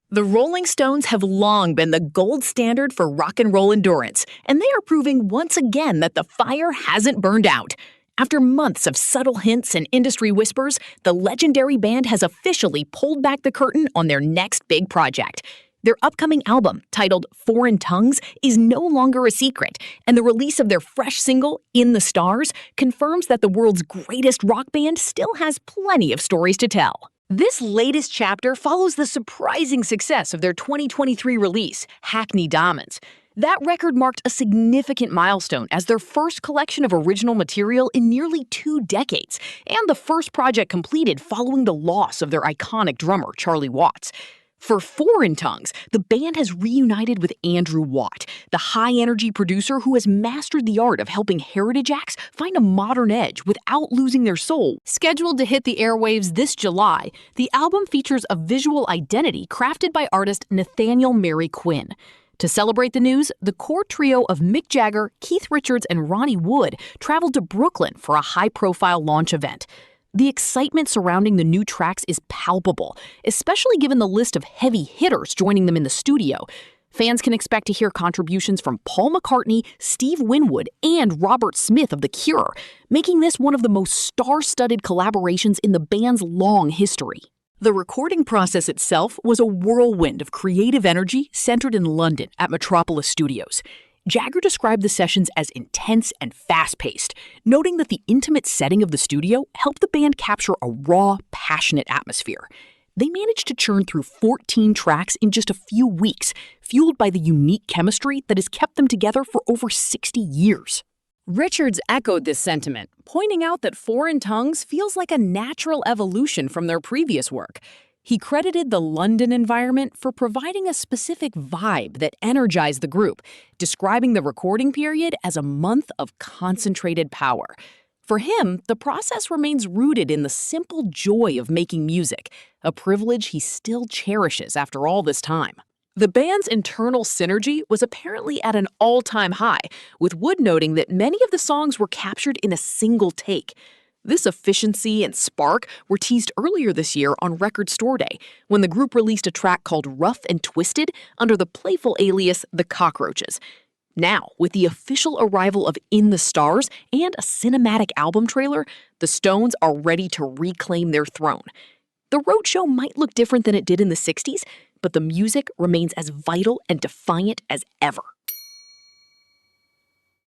The Rolling Stones have long been the gold standard for rock and roll endurance, and they are proving once again that the fire hasn't burned out. After months of subtle hints and industry whispers, the legendary band has officially pulled back the curtain on their next big project. Their upcoming album, titled Foreign Tongues, is no longer a secret, and the release of their fresh single, In the Stars, confirms that the world's greatest rock band still has plenty of stories to tell. This latest chapter follows the surprising success of their 2023 release, Hackney Diamonds. That record marked a significant milestone as their first collection of original material in nearly 2 decades, and the first project completed following the loss of their iconic drummer, Charlie Watts. For Foreign Tongues, the band has reunited with Andrew Watt, the high-energy producer who has mastered the art of helping heritage acts find a modern edge without losing their soul. Scheduled to hit the airwaves this July, the album features a visual identity crafted by artist Nathaniel Mary Quinn. To celebrate the news, the core trio of Mick Jagger, Keith Richards, and Ronnie Wood traveled to Brooklyn for a high-profile launch event. The excitement surrounding the new tracks is palpable, especially given the list of heavy hitters joining them in the studio. Fans can expect to hear contributions from Paul McCartney, Steve Winwood, and Robert Smith of The Cure, making this one of the most star-studded collaborations in the band's long history. The recording process itself was a whirlwind of creative energy centered in London at Metropolis Studios. Jagger described the sessions as intense and fast-paced, noting that the intimate setting of the studio helped the band capture a raw, passionate atmosphere. They managed to churn through 14 tracks in just a few weeks, fueled by the unique chemistry that has kept them together for over 60 years. Richards echoed this sentiment, pointing out that Foreign Tongues feels like a natural evolution from their previous work. He credited the London environment for providing a specific vibe that energized the group, describing the recording period as a month of concentrated power. For him, the process remains rooted in the simple joy of making music, a privilege he still cherishes after all this time. The band's internal synergy was apparently at an all-time high, with Wood noting that many of the songs were captured in a single take. This efficiency and spark were teased earlier this year on Record Store Day, when the group released a track called Rough and Twisted under the playful alias The Cockroaches. Now, with the official arrival of In the Stars and a cinematic album trailer, the Stones are ready to reclaim their throne. The roadshow might look different than it did in the 60s, but the music remains as vital and defiant as ever.